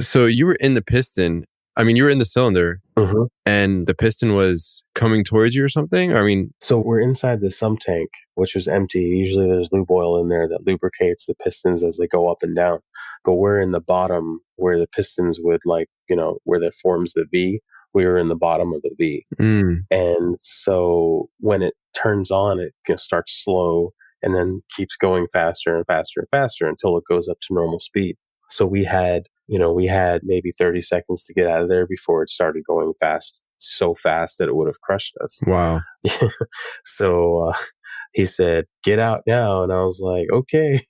So you were in the piston. I mean, you were in the cylinder Mm-hmm. and the piston was coming towards you or something? I mean, So we're inside the sump tank, which was empty. Usually there's lube oil in there that lubricates the pistons as they go up and down. But we're in the bottom where the pistons would where that forms the V. We were in the bottom of the V. And so when it turns on, it starts slow and then keeps going faster and faster and faster until it goes up to normal speed. So we had maybe 30 seconds to get out of there before it started going fast, so fast that it would have crushed us. Wow. So he said, "Get out now." And I was like, okay.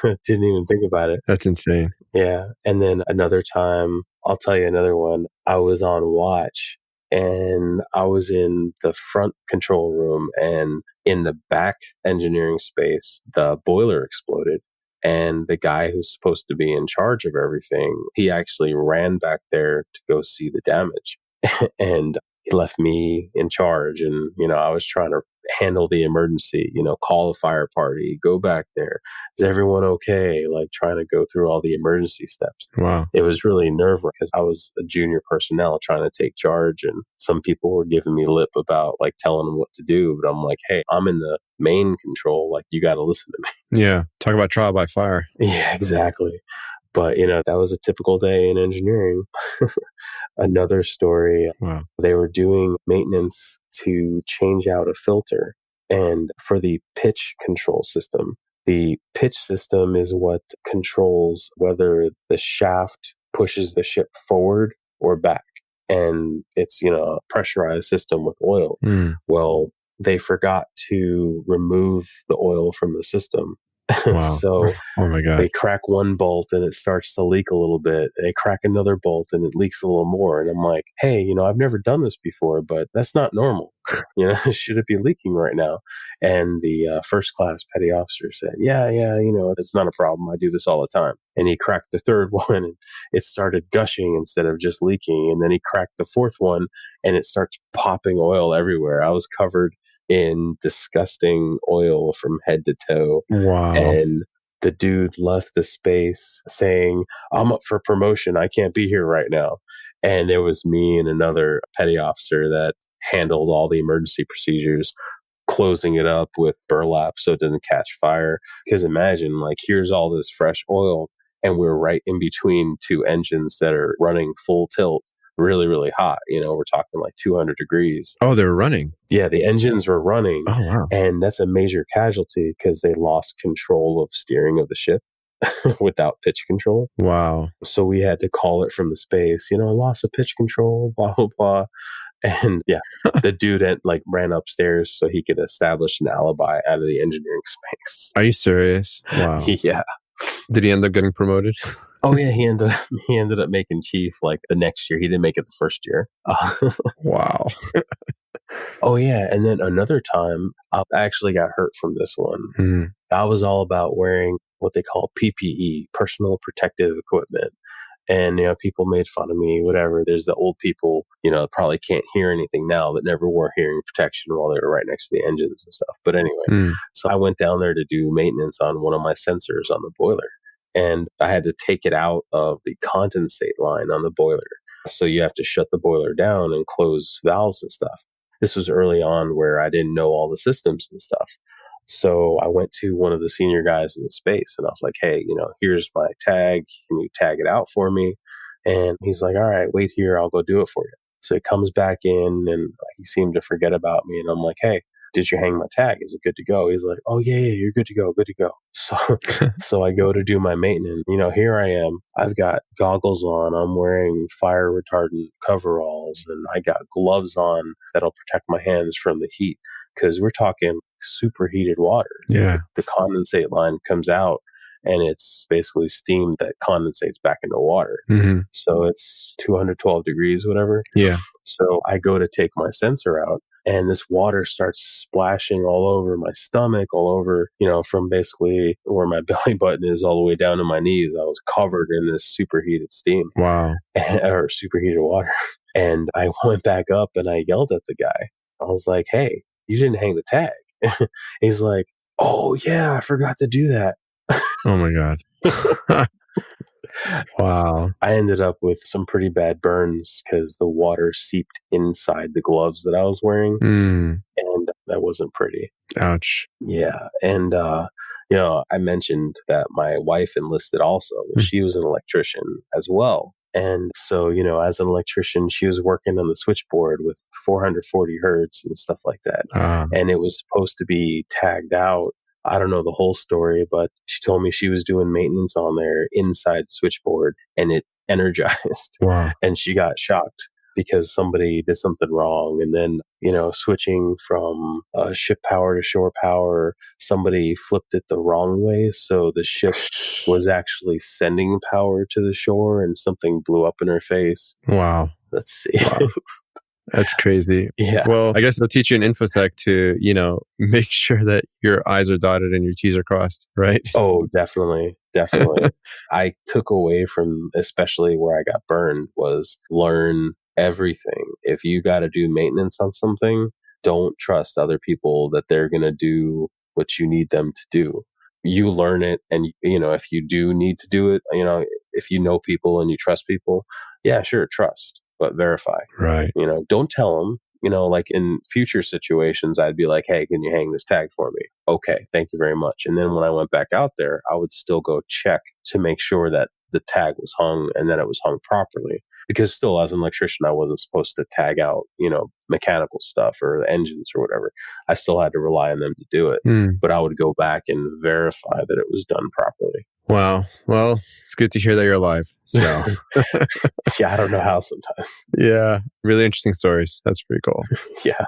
Didn't even think about it. That's insane. Yeah. And then another time, I'll tell you another one. I was on watch and I was in the front control room, and in the back engineering space, the boiler exploded. And the guy who's supposed to be in charge of everything, he actually ran back there to go see the damage. And he left me in charge. And, I was trying to handle the emergency, call a fire party, go back there. Is everyone okay? Like trying to go through all the emergency steps. Wow. It was really nerve-wracking because I was a junior personnel trying to take charge. And some people were giving me lip about like telling them what to do. But I'm like, hey, I'm in the main control. Like, you got to listen to me. Yeah. Talk about trial by fire. Yeah, exactly. But, that was a typical day in engineering. Another story, Wow. They were doing maintenance to change out a filter. And for the pitch control system, the pitch system is what controls whether the shaft pushes the ship forward or back. And it's, a pressurized system with oil. Well, they forgot to remove the oil from the system. Wow. So oh my God. they crack one bolt and it starts to leak a little bit. They crack another bolt and it leaks a little more. And I'm like, hey, I've never done this before, but that's not normal. Should it be leaking right now? And the first class petty officer said, yeah, it's not a problem. I do this all the time. And he cracked the third one and it started gushing instead of just leaking. And then he cracked the fourth one and it starts popping oil everywhere. I was covered in disgusting oil from head to toe. Wow. And the dude left the space saying, I'm up for promotion. I can't be here right now. And there was me and another petty officer that handled all the emergency procedures, closing it up with burlap so it didn't catch fire. Because imagine, like, here's all this fresh oil and we're right in between two engines that are running full tilt. Really, really hot. We're talking like 200 degrees. Oh, they were running. Yeah, the engines were running. Oh, wow. And that's a major casualty because they lost control of steering of the ship without pitch control. Wow. So we had to call it from the space, loss of pitch control, blah, blah, blah. And yeah, the dude ran upstairs so he could establish an alibi out of the engineering space. Are you serious? Wow. Yeah. Did he end up getting promoted? Oh yeah, he ended up making chief like the next year. He didn't make it the first year. Wow. Oh yeah, and then another time I actually got hurt from this one. I was all about wearing what they call PPE, personal protective equipment. And, people made fun of me, whatever. There's the old people, probably can't hear anything now that never wore hearing protection while they were right next to the engines and stuff. But anyway, so I went down there to do maintenance on one of my sensors on the boiler. And I had to take it out of the condensate line on the boiler. So you have to shut the boiler down and close valves and stuff. This was early on where I didn't know all the systems and stuff. So I went to one of the senior guys in the space and I was like, hey, here's my tag. Can you tag it out for me? And he's like, all right, wait here. I'll go do it for you. So he comes back in and he seemed to forget about me. And I'm like, hey, did you hang my tag? Is it good to go? He's like, oh yeah, you're good to go. Good to go. So I go to do my maintenance. Here I am. I've got goggles on. I'm wearing fire retardant coveralls and I got gloves on that'll protect my hands from the heat. Cause we're talking superheated water. Yeah. The condensate line comes out and it's basically steam that condensates back into water. So it's 212 degrees, whatever. Yeah. So I go to take my sensor out and this water starts splashing all over my stomach, all over, from basically where my belly button is all the way down to my knees. I was covered in this superheated steam. Wow. Or superheated water. And I went back up and I yelled at the guy. I was like, hey, you didn't hang the tag. He's like, oh yeah, I forgot to do that. Oh my God. Wow. I ended up with some pretty bad burns because the water seeped inside the gloves that I was wearing, Mm. and that wasn't pretty. Ouch. Yeah. And, I mentioned that my wife enlisted also. Mm. She was an electrician as well. And so, as an electrician, she was working on the switchboard with 440 hertz and stuff like that. And it was supposed to be tagged out. I don't know the whole story, but she told me she was doing maintenance on there inside the switchboard and it energized. Wow. And she got shocked because somebody did something wrong. And then, switching from ship power to shore power, somebody flipped it the wrong way. So the ship was actually sending power to the shore and something blew up in her face. Wow. Let's see. Wow. That's crazy. Yeah. Well, I guess they'll teach you in InfoSec to, make sure that your I's are dotted and your T's are crossed, right? Oh, definitely. Definitely. I took away from, especially where I got burned, was learn everything. If you got to do maintenance on something, don't trust other people that they're going to do what you need them to do. You learn it. And, if you do need to do it, if you know people and you trust people, yeah, sure, trust, but verify. Right. Don't tell them. Like in future situations, I'd be like, hey, can you hang this tag for me? Okay, thank you very much. And then when I went back out there, I would still go check to make sure that the tag was hung and that it was hung properly. Because still, as an electrician, I wasn't supposed to tag out, mechanical stuff or the engines or whatever. I still had to rely on them to do it. But I would go back and verify that it was done properly. Wow. Well, it's good to hear that you're alive. So, yeah, I don't know how sometimes. Yeah, really interesting stories. That's pretty cool. Yeah.